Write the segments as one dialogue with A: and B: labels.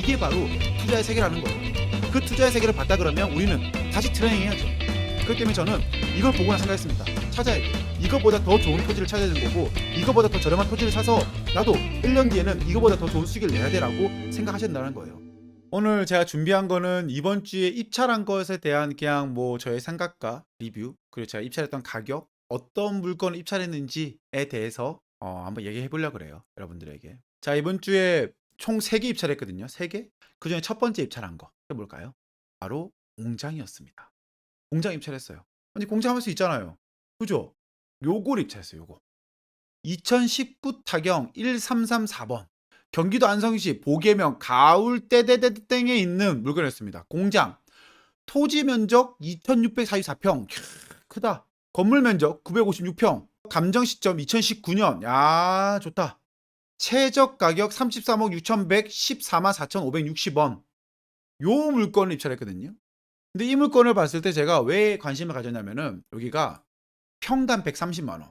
A: 이게 바로 투자의 세계라는 거예요. 그 투자의 세계를 봤다 그러면 우리는 다시 트레이닝 해야죠. 그렇기 때문에 저는 이걸 보고나 생각했습니다. 찾아야 돼. 이거보다 더 좋은 토지를 찾아야 되는 거고, 이거보다 더 저렴한 토지를 사서 나도 1년 뒤에는 이거보다 더 좋은 수익을 내야 돼라고 생각하신다는 거예요. 오늘 제가 준비한 거는 이번 주에 입찰한 것에 대한 그냥 뭐 저의 생각과 리뷰, 그리고 제가 입찰했던 가격, 어떤 물건을 입찰했는지에 대해서 한번 얘기해 보려고 그래요, 여러분들에게. 자, 이번 주에 총 3개 입찰했거든요. 3개. 그 중에 첫 번째 입찰한 거 뭘까요? 바로 공장이었습니다. 공장 입찰했어요. 아니, 공장 할 수 있잖아요. 그죠? 요걸 입찰했어요. 요거 2019 타경 1334번 경기도 안성시 보계명 가울대대대땡에 있는 물건이었습니다. 공장 토지 면적 2644평, 크다. 건물 면적 956평, 감정 시점 2019년. 야, 좋다. 최저 가격 33억 6,114만 4,560원. 요 물건을 입찰했거든요. 근데 이 물건을 봤을 때 제가 왜 관심을 가졌냐면은 여기가 평당 130만 원.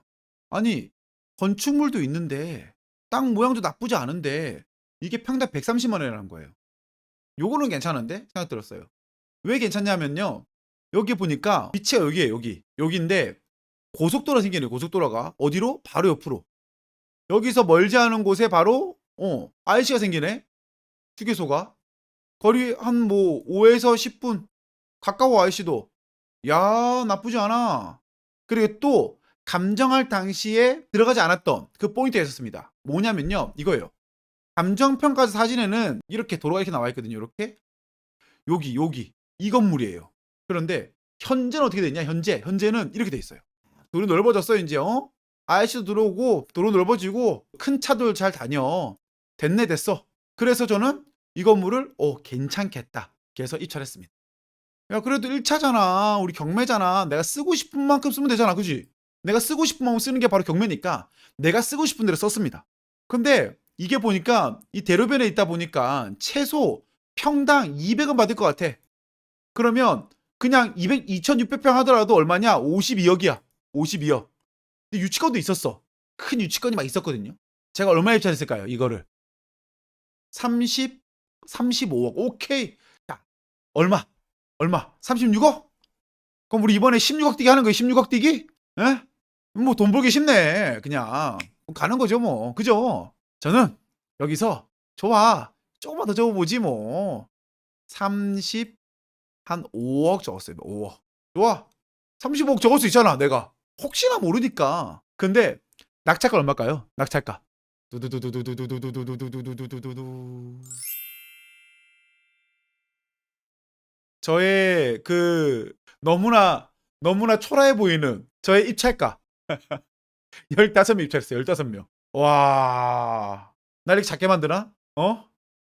A: 아니, 건축물도 있는데 땅 모양도 나쁘지 않은데 이게 평당 130만 원이라는 거예요. 요거는 괜찮은데 생각 들었어요. 왜 괜찮냐면요. 여기 보니까 위치가 여기에요. 여기인데 고속도로가 생기네. 고속도로가 어디로? 바로 옆으로. 여기서 멀지 않은 곳에 바로 IC가 생기네. 휴게소가 거리 한 뭐 5에서 10분 가까워. IC도 야, 나쁘지 않아. 그리고 또 감정할 당시에 들어가지 않았던 그 포인트가 있었습니다. 뭐냐면요, 이거예요. 감정평가 사진에는 이렇게 도로가 이렇게 나와 있거든요. 이렇게 여기 이 건물이에요. 그런데 현재는 어떻게 됐냐? 현재는 이렇게 돼 있어요. 도로 넓어졌어 이제. IC도 들어오고 도로 넓어지고 큰 차들 잘 다녀. 됐어. 그래서 저는 이 건물을 괜찮겠다. 그래서 입찰했습니다. 야, 그래도 1차잖아. 우리 경매잖아. 내가 쓰고 싶은 만큼 쓰면 되잖아. 그지? 내가 쓰고 싶은 만큼 쓰는 게 바로 경매니까 내가 쓰고 싶은 대로 썼습니다. 근데 이게 보니까 이 대로변에 있다 보니까 최소 평당 200원 받을 것 같아. 그러면 그냥 2,600평 하더라도 얼마냐? 52억이야. 52억. 근데 유치권도 있었어. 큰 유치권이 막 있었거든요. 제가 얼마에 입찰했을까요? 이거를 35억. 오케이. 자, 얼마? 36억? 그럼 우리 이번에 16억 뛰기 하는 거예요. 16억 뛰기? 에? 뭐 돈 벌기 쉽네. 그냥 가는 거죠 뭐. 그죠? 저는 여기서 좋아. 조금만 더 적어보지 뭐. 30 한 5억 적었어요. 5억. 좋아. 35억 적을 수 있잖아, 내가. 혹시나 모르니까. 근데 낙찰가 얼마일까요? 낙찰가. 두두두두두두두두두두두두두두두. 저의 그 너무나 초라해 보이는 저의 입찰가 15명 입찰했어요. 15명. 와. 나 이렇게 작게 만드나?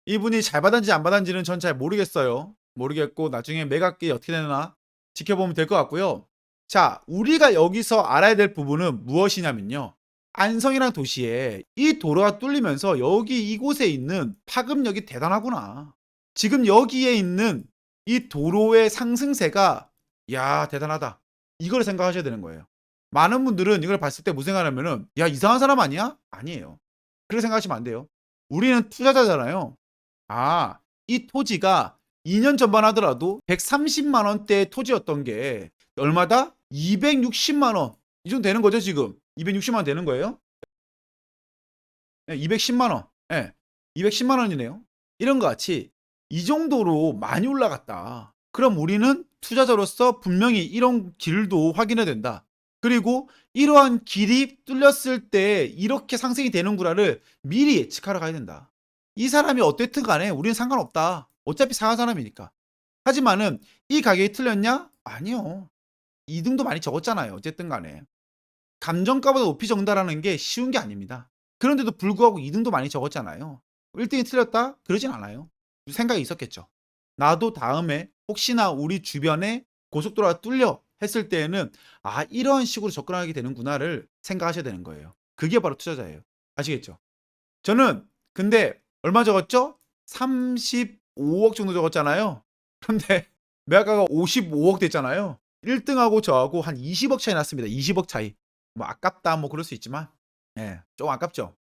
A: 이분이 잘 받았는지 안 받았는지는 전 잘 모르겠어요. 모르겠고 나중에 매각이 어떻게 되나 지켜보면 될 것 같고요. 자, 우리가 여기서 알아야 될 부분은 무엇이냐면요. 안성이라는 도시에 이 도로가 뚫리면서 여기 이곳에 있는 파급력이 대단하구나. 지금 여기에 있는 이 도로의 상승세가 야, 대단하다. 이걸 생각하셔야 되는 거예요. 많은 분들은 이걸 봤을 때 무슨 생각하냐면은 야, 이상한 사람 아니야? 아니에요. 그렇게 생각하시면 안 돼요. 우리는 투자자잖아요. 아, 이 토지가 2년 전만 하더라도 130만 원대의 토지였던 게 얼마다? 260만 원. 이 정도 되는 거죠, 지금. 260만 원 되는 거예요? 네, 210만 원. 예. 210만 원이네요. 이런 것 같이 이 정도로 많이 올라갔다. 그럼 우리는 투자자로서 분명히 이런 길도 확인해야 된다. 그리고 이러한 길이 뚫렸을 때 이렇게 상승이 되는구나를 미리 예측하러 가야 된다. 이 사람이 어땠든 간에 우리는 상관없다. 어차피 상한 사람이니까. 하지만은 이 가격이 틀렸냐? 아니요. 2등도 많이 적었잖아요. 어쨌든 간에. 감정가보다 높이 적는다라는 게 쉬운 게 아닙니다. 그런데도 불구하고 2등도 많이 적었잖아요. 1등이 틀렸다? 그러진 않아요. 생각이 있었겠죠. 나도 다음에 혹시나 우리 주변에 고속도로가 뚫려 했을 때에는 아, 이런 식으로 접근하게 되는구나를 생각하셔야 되는 거예요. 그게 바로 투자자예요. 아시겠죠? 저는 근데 얼마 적었죠? 35억 정도 적었잖아요. 그런데 매각가가 55억 됐잖아요. 1등하고 저하고 한 20억 차이 났습니다. 20억 차이. 뭐 아깝다 뭐 그럴 수 있지만 좀 아깝죠.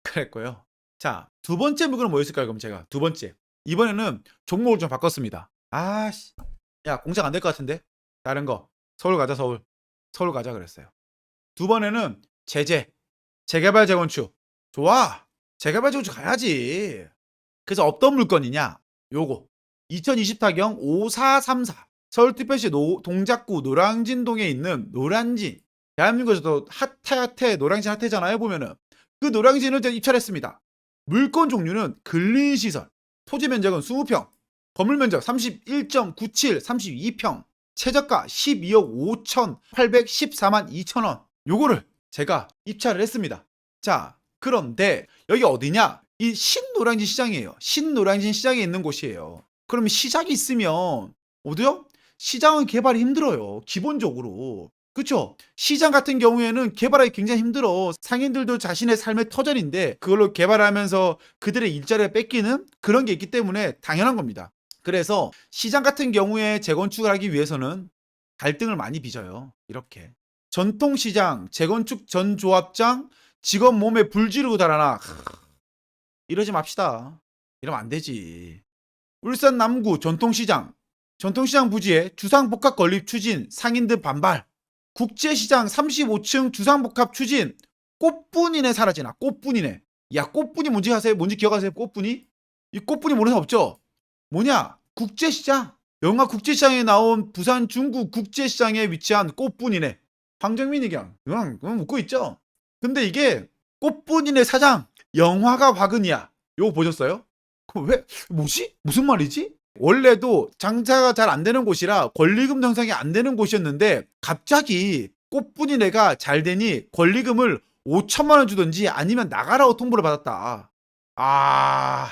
A: 그랬고요. 자, 두 번째 물건은 뭐였을까요? 그럼 제가 두 번째 이번에는 종목을 좀 바꿨습니다. 아씨, 야 공작 안 될 것 같은데 다른 거 서울 가자 서울. 서울 가자 그랬어요. 두 번에는 재개발 재건축. 좋아. 재개발 재건축 가야지. 그래서 어떤 물건이냐? 요거 2024경 5434 서울특별시 동작구 노량진동에 있는 노량진. 대한민국에서도 핫해 노량진 핫해잖아요. 보면은 그 노량진을 제가 입찰했습니다. 물건 종류는 근린시설. 토지 면적은 20평. 건물 면적 31.97 32평. 최저가 12억 5,814만 2천원. 요거를 제가 입찰을 했습니다. 자, 그런데 여기 어디냐? 이 신노량진 시장이에요. 신노량진 시장에 있는 곳이에요. 그러면 시장이 있으면 어디요? 시장은 개발이 힘들어요. 기본적으로. 그쵸? 시장 같은 경우에는 개발하기 굉장히 힘들어. 상인들도 자신의 삶의 터전인데 그걸로 개발하면서 그들의 일자리를 뺏기는 그런 게 있기 때문에 당연한 겁니다. 그래서 시장 같은 경우에 재건축을 하기 위해서는 갈등을 많이 빚어요. 이렇게. 전통시장, 재건축 전 조합장, 직원 몸에 불 지르고 달아나. 이러지 맙시다. 이러면 안 되지. 울산 남구 전통시장. 전통시장 부지에 주상복합 건립 추진, 상인들 반발. 국제시장 35층 주상복합 추진. 꽃분이네 사라지나. 꽃분이네. 야, 꽃분이 뭔지 아세요? 뭔지 기억하세요? 꽃분이? 이 꽃분이 모르는 사람 없죠? 뭐냐? 국제시장. 영화 국제시장에 나온 부산 중구 국제시장에 위치한 꽃분이네. 황정민이 그냥 묻고 있죠. 근데 이게 꽃분이네 사장. 영화가 화근이야. 요거 보셨어요? 왜 뭐지? 무슨 말이지? 원래도 장사가 잘 안 되는 곳이라 권리금 형성이 안 되는 곳이었는데 갑자기 꽃분이네가 잘 되니 권리금을 5천만 원 주든지 아니면 나가라고 통보를 받았다. 아,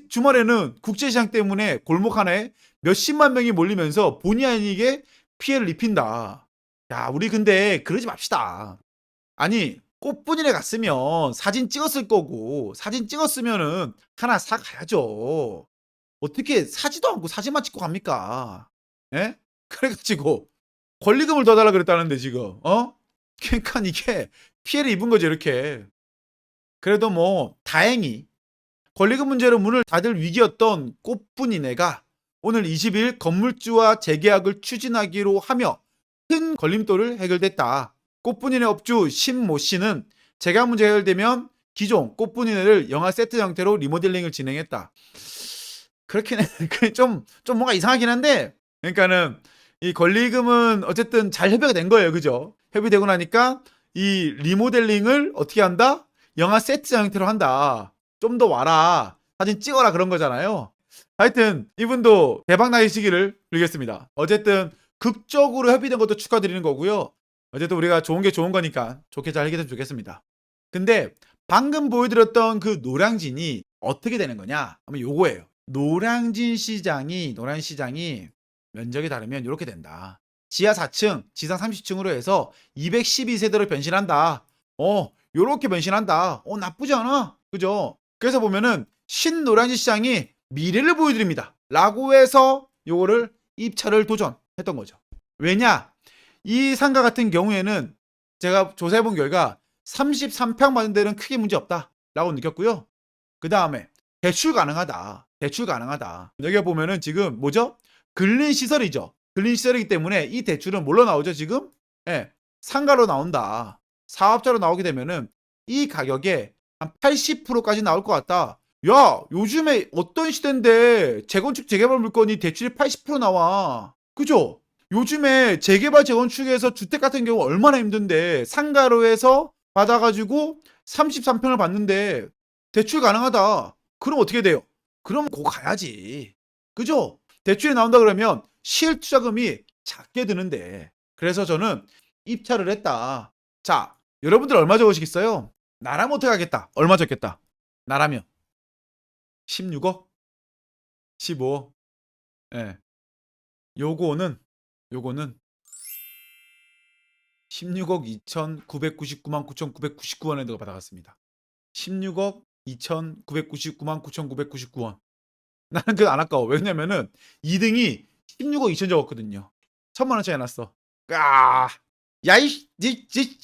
A: 주말에는 국제시장 때문에 골목 하나에 몇십만 명이 몰리면서 본의 아니게 피해를 입힌다. 야, 우리 근데 그러지 맙시다. 아니, 꽃분이네 갔으면 사진 찍었을 거고, 사진 찍었으면은 하나 사가야죠. 어떻게 사지도 않고 사진만 찍고 갑니까? 예? 그래가지고 권리금을 더 달라 그랬다는데 지금, 그러니까 이게 피해를 입은 거죠, 이렇게. 그래도 뭐 다행히 권리금 문제로 문을 닫을 위기였던 꽃분이네가 오늘 20일 건물주와 재계약을 추진하기로 하며 큰 걸림돌을 해결됐다. 꽃분이네 업주 신모 씨는 재계약 문제 해결되면 기존 꽃분이네를 영화 세트 형태로 리모델링을 진행했다. 그렇긴 해. 좀 뭔가 이상하긴 한데, 그러니까는 이 권리금은 어쨌든 잘 협의가 된 거예요, 그죠? 협의되고 나니까 이 리모델링을 어떻게 한다? 영화 세트 형태로 한다. 좀 더 와라. 사진 찍어라 그런 거잖아요. 하여튼 이분도 대박 나시기를 빌겠습니다. 어쨌든 극적으로 협의된 것도 축하드리는 거고요. 어쨌든 우리가 좋은 게 좋은 거니까 좋게 잘 해결했으면 좋겠습니다. 근데 방금 보여드렸던 그 노량진이 어떻게 되는 거냐? 하면 요거예요. 노량진 시장이 면적이 다르면 이렇게 된다. 지하 4층, 지상 30층으로 해서 212세대로 변신한다. 요렇게 변신한다. 나쁘지 않아. 그죠? 그래서 보면은 신노량진 시장이 미래를 보여드립니다. 라고 해서 요거를 입찰을 도전했던 거죠. 왜냐? 이 상가 같은 경우에는 제가 조사해본 결과 33평 받는 데는 크게 문제 없다. 라고 느꼈고요. 그 다음에 대출 가능하다. 여기 보면은 지금 뭐죠? 근린시설이죠. 근린시설이기 때문에 이 대출은 뭘로 나오죠 지금? 예, 상가로 나온다. 사업자로 나오게 되면은 이 가격에 한 80%까지 나올 것 같다. 야, 요즘에 어떤 시대인데 재건축 재개발 물건이 대출이 80% 나와. 그죠? 요즘에 재개발 재건축에서 주택 같은 경우 얼마나 힘든데 상가로 해서 받아가지고 33평을 받는데 대출 가능하다. 그럼 어떻게 돼요? 그럼 고 가야지. 그죠? 대출이 나온다 그러면 실투자금이 작게 드는데. 그래서 저는 입찰을 했다. 자, 여러분들 얼마 적으시겠어요? 나라면 어떻게 하겠다? 얼마 적겠다? 나라면 16억? 15억? 예. 요거는 16억 2,999만 9,999원에 내가 받아갔습니다. 16억 2,999만 9,999원. 나는 그거 안 아까워. 왜냐면은 2등이 16억 2천 적었거든요. 1,000만 원 차이 났어. 아, 야이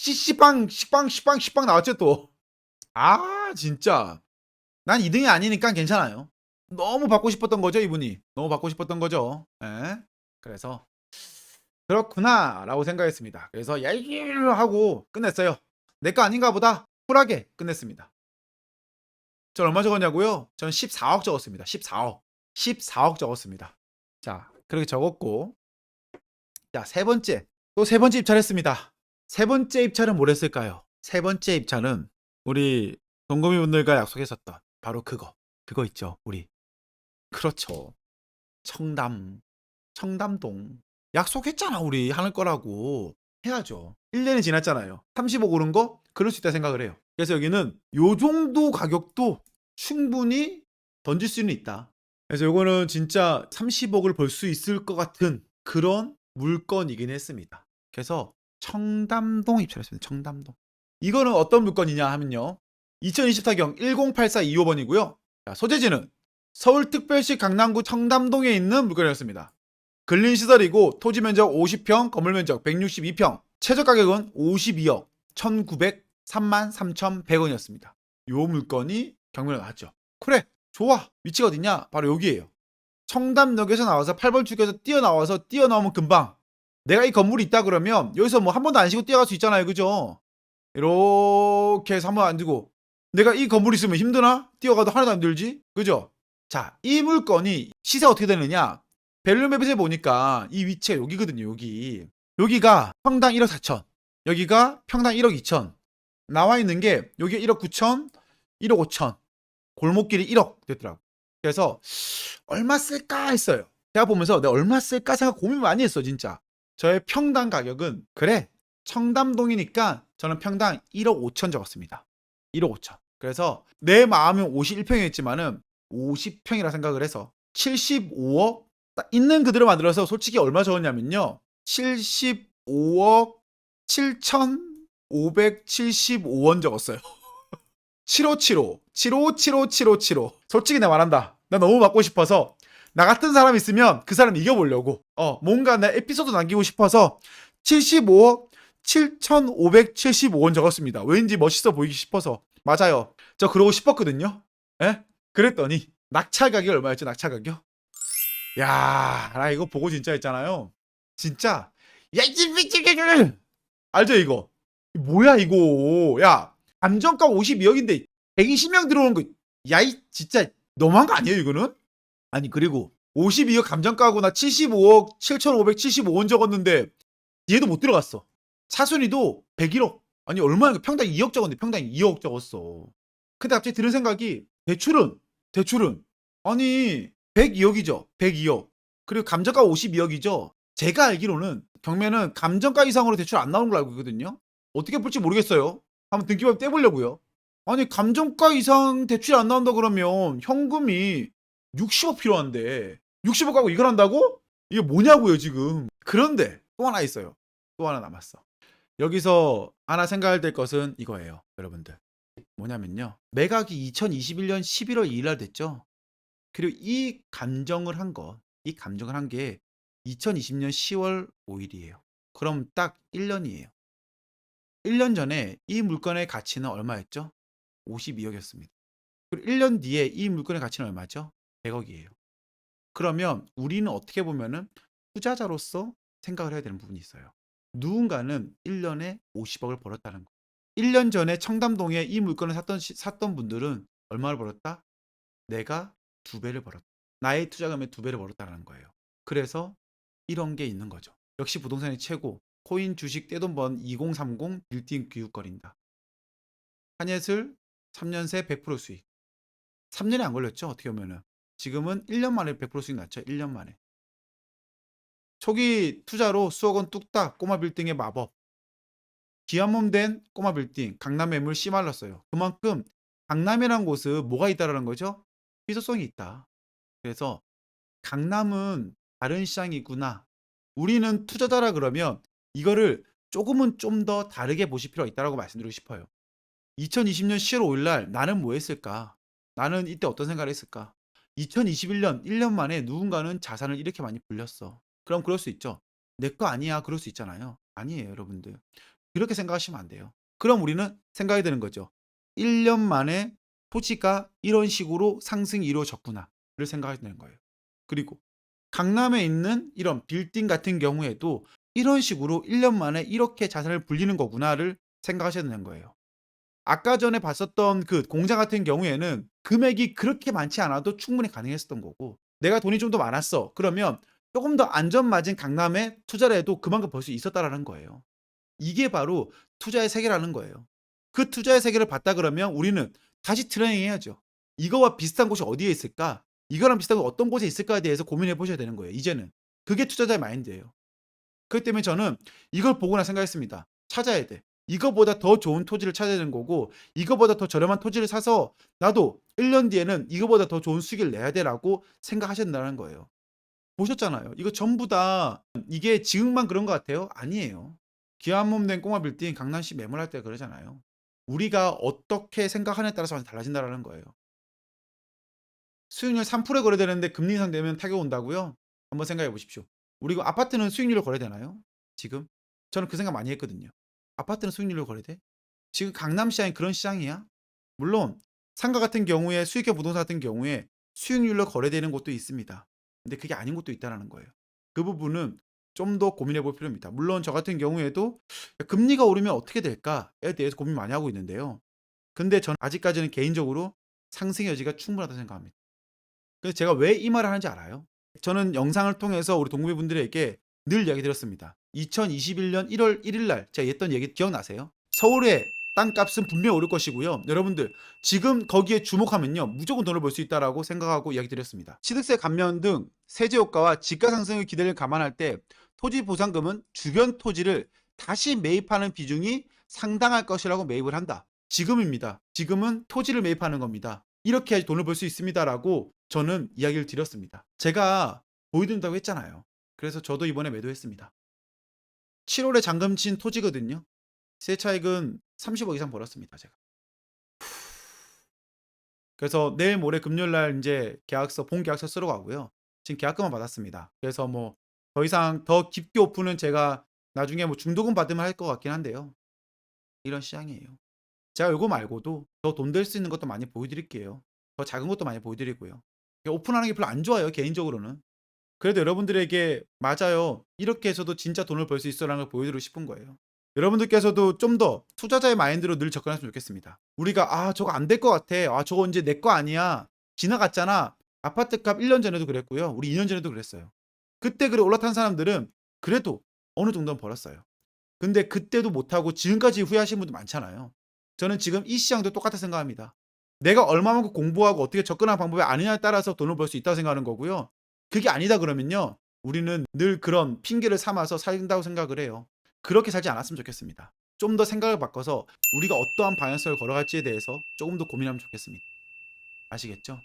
A: 식빵 나왔죠 또. 아, 진짜. 난 2등이 아니니까 괜찮아요. 너무 받고 싶었던 거죠, 이분이. 너무 받고 싶었던 거죠. 예. 그래서 그렇구나라고 생각했습니다. 그래서 야이를 하고 끝냈어요. 내 거 아닌가 보다. 쿨하게 끝냈습니다. 전 얼마 적었냐고요? 전 14억 적었습니다. 14억. 14억 적었습니다. 자, 그렇게 적었고, 자, 세 번째. 또 세 번째 입찰했습니다. 세 번째 입찰은 뭘 했을까요? 세 번째 입찰은 우리 동거미분들과 약속했었던 바로 그거 있죠, 우리. 그렇죠. 청담동. 약속했잖아, 우리 하는 거라고. 해야죠. 1년이 지났잖아요. 30억 오른 거? 그럴 수 있다 생각을 해요. 그래서 여기는 요 정도 가격도 충분히 던질 수는 있다. 그래서 요거는 진짜 30억을 벌 수 있을 것 같은 그런 물건이긴 했습니다. 그래서 청담동 입찰했습니다. 청담동. 이거는 어떤 물건이냐 하면요. 2024경 108425번이고요. 소재지는 서울특별시 강남구 청담동에 있는 물건이었습니다. 근린시설이고 토지 면적 50평, 건물 면적 162평, 최저 가격은 52억 1903만 3,100원이었습니다. 요 물건이 경매로 나왔죠. 그래, 좋아. 위치가 어디냐? 바로 여기에요. 청담역에서 나와서 8번 출구에서 뛰어나오면 금방. 내가 이 건물이 있다 그러면 여기서 뭐 한 번도 안 쉬고 뛰어갈 수 있잖아요, 그죠? 이렇게 해서 한 번 안 두고 내가 이 건물 있으면 힘드나? 뛰어가도 하나도 안 들지? 그죠? 자, 이 물건이 시세가 어떻게 되느냐? 밸류맵에서 보니까 이 위치가 여기거든요. 여기가 평당 1억 4천, 여기가 평당 1억 2천. 나와 있는 게 여기 1억 9천, 1억 5천, 골목길이 1억 됐더라고. 그래서 얼마 쓸까 했어요. 제가 보면서 내가 얼마 쓸까 생각 고민 많이 했어, 진짜. 저의 평당 가격은 그래, 청담동이니까 저는 평당 1억 5천 적었습니다. 1억 5천. 그래서 내 마음은 51평이었지만은 50평이라 생각을 해서 75억 딱 있는 그대로 만들어서 솔직히 얼마 적었냐면요. 75억 7,575원 적었어요. 7575, 75757575. 솔직히 내가 말한다. 나 너무 받고 싶어서 나 같은 사람 있으면 그 사람 이겨보려고. 뭔가 내 에피소드 남기고 싶어서 75억 7,575원 적었습니다. 왠지 멋있어 보이기 싶어서. 맞아요. 저 그러고 싶었거든요. 예? 그랬더니 낙찰 가격이 얼마였죠? 낙찰 가격? 야, 나 이거 보고 진짜 했잖아요. 진짜. 야, 알죠 이거? 뭐야 이거? 야, 감정가 52억인데 120명 들어오는 거. 야, 이 진짜 너무한 거 아니에요 이거는? 아니 그리고 52억 감정가고 나 75억 7,575원 적었는데 얘도 못 들어갔어. 차순위도 101억. 아니 얼마야? 평당 2억 적었는데 평당 2억 적었어. 근데 갑자기 드는 생각이 대출은 아니 102억이죠. 102억. 그리고 감정가 52억이죠. 제가 알기로는 경매는 감정가 이상으로 대출 안 나오는 걸 알고 있거든요. 어떻게 볼지 모르겠어요. 한번 등기부에 떼보려고요. 아니 감정가 이상 대출이 안 나온다 그러면 현금이 60억 필요한데 60억 갖고 이걸 한다고? 이게 뭐냐고요 지금. 그런데 또 하나 있어요. 또 하나 남았어. 여기서 하나 생각해야 될 것은 이거예요. 여러분들. 뭐냐면요. 매각이 2021년 11월 2일 날 됐죠. 그리고 이 감정을 한 게 2020년 10월 5일이에요. 그럼 딱 1년이에요. 1년 전에 이 물건의 가치는 얼마였죠? 52억이었습니다. 그리고 1년 뒤에 이 물건의 가치는 얼마죠? 100억이에요. 그러면 우리는 어떻게 보면은 투자자로서 생각을 해야 되는 부분이 있어요. 누군가는 1년에 50억을 벌었다는 거. 1년 전에 청담동에 이 물건을 샀던 분들은 얼마를 벌었다? 내가 2배를 벌었다. 나의 투자금의 2배를 벌었다는 거예요. 그래서 이런 게 있는 거죠. 역시 부동산이 최고. 코인 주식 떼돈 번 2030 빌딩 기웃거린다. 한예슬 3년 새 100% 수익. 3년이 안 걸렸죠. 어떻게 보면은. 지금은 1년 만에 100% 수익 났죠. 1년 만에. 초기 투자로 수억 원 뚝딱 꼬마 빌딩의 마법. 귀한몸 된 꼬마 빌딩 강남 매물 씨말랐어요. 그만큼 강남이라는 곳은 뭐가 있다라는 거죠? 희소성이 있다. 그래서 강남은 다른 시장이구나. 우리는 투자자라 그러면 이거를 조금은 좀 더 다르게 보실 필요가 있다고 말씀드리고 싶어요. 2020년 10월 5일 날 나는 뭐 했을까? 나는 이때 어떤 생각을 했을까? 2021년 1년 만에 누군가는 자산을 이렇게 많이 불렸어. 그럼 그럴 수 있죠. 내 거 아니야. 그럴 수 있잖아요. 아니에요, 여러분들. 그렇게 생각하시면 안 돼요. 그럼 우리는 생각이 되는 거죠. 1년 만에 토지가 이런 식으로 상승이 이루어졌구나. 생각하셔야 되는 거예요. 그리고 강남에 있는 이런 빌딩 같은 경우에도 '이런 식으로 1년 만에 이렇게 자산을 불리는 거구나.'를 생각하셔야 되는 거예요. 아까 전에 봤었던 그 공장 같은 경우에는 금액이 그렇게 많지 않아도 충분히 가능했었던 거고, 내가 돈이 좀 더 많았어. 그러면 조금 더 안전맞은 강남에 투자를 해도 그만큼 벌 수 있었다라는 거예요. 이게 바로 투자의 세계라는 거예요. 그 투자의 세계를 봤다 그러면 우리는 다시 트레이닝 해야죠. 이거와 비슷한 곳이 어디에 있을까? 이거랑 비슷한 곳 어떤 곳에 있을까에 대해서 고민해 보셔야 되는 거예요, 이제는. 그게 투자자의 마인드예요. 그렇기 때문에 저는 이걸 보고나 생각했습니다. 찾아야 돼. 이거보다 더 좋은 토지를 찾아야 되는 거고, 이거보다 더 저렴한 토지를 사서 나도 1년 뒤에는 이거보다 더 좋은 수익을 내야 돼라고 생각하셔야 된다는 거예요. 보셨잖아요. 이거 전부 다 이게 지금만 그런 것 같아요? 아니에요. 귀한 몸 된 꼬마 빌딩 강남시 매물할 때 그러잖아요. 우리가 어떻게 생각하느냐에 따라서 완전 달라진다라는 거예요. 수익률 3%에 거래되는데 금리 인상되면 타격 온다고요? 한번 생각해 보십시오. 우리 그 아파트는 수익률로 거래되나요? 지금? 저는 그 생각 많이 했거든요. 아파트는 수익률로 거래돼? 지금 강남 시장이 그런 시장이야? 물론 상가 같은 경우에 수익형 부동산 같은 경우에 수익률로 거래되는 곳도 있습니다. 근데 그게 아닌 곳도 있다라는 거예요. 그 부분은 좀 더 고민해 볼 필요입니다. 물론 저 같은 경우에도 '금리가 오르면 어떻게 될까?'에 대해서 고민 많이 하고 있는데요. 근데 저는 아직까지는 개인적으로 상승의 여지가 충분하다고 생각합니다. 그래서 제가 왜 이 말을 하는지 알아요? 저는 영상을 통해서 우리 동호회분들에게 늘 이야기 드렸습니다. 2021년 1월 1일 날 제가 했던 얘기 기억나세요? 서울의 땅값은 분명히 오를 것이고요. 여러분들 지금 거기에 주목하면요, 무조건 돈을 벌 수 있다라고 생각하고 이야기 드렸습니다. 취득세 감면 등 세제 효과와 지가 상승의 기대를 감안할 때 토지 보상금은 주변 토지를 다시 매입하는 비중이 상당할 것이라고 매입을 한다. 지금입니다. 지금은 토지를 매입하는 겁니다. 이렇게 해야지 돈을 벌 수 있습니다라고 저는 이야기를 드렸습니다. 제가 보여드린다고 했잖아요. 그래서 저도 이번에 매도했습니다. 7월에 잔금 친 토지거든요. 세 차익은 30억 이상 벌었습니다, 제가. 그래서 내일 모레 금요일 날 인제 계약서 본 계약서 쓰러 가고요. 지금 계약금만 받았습니다. 그래서 뭐 더 이상 더 깊게 오픈은 제가 나중에 뭐 중도금 받으면 할 것 같긴 한데요. 이런 시장이에요. 제가 요거 말고도 더 돈 될 수 있는 것도 많이 보여 드릴게요. 더 작은 것도 많이 보여 드리고요. 오픈하는 게 별로 안 좋아요, 개인적으로는. 그래도 여러분들에게 "맞아요. 이렇게 해서도 진짜 돈을 벌 수 있어."라는 걸 보여드리고 싶은 거예요. 여러분들께서도 좀 더 투자자의 마인드로 늘 접근했으면 좋겠습니다. 우리가 '아 저거 안 될 것 같아. 아 저거 인제 내 거 아니야. 지나갔잖아.' 아파트값 1년 전에도 그랬고요. 우리 2년 전에도 그랬어요. 그때 그래 올라탄 사람들은 그래도 어느 정도는 벌었어요. 근데 그때도 못하고 지금까지 후회하시는 분도 많잖아요. 저는 지금 이 시장도 똑같다 생각합니다. 내가 얼마만큼 공부하고 어떻게 접근하는 방법이 아느냐에 따라서 돈을 벌 수 있다고 생각하는 거고요. 그게 아니다 그러면요, 우리는 늘 그런 핑계를 삼아서 살린다고 생각을 해요. 그렇게 살지 않았으면 좋겠습니다. 좀 더 생각을 바꿔서 우리가 어떠한 방향성을 걸어갈지에 대해서 조금 더 고민하면 좋겠습니다. 아시겠죠?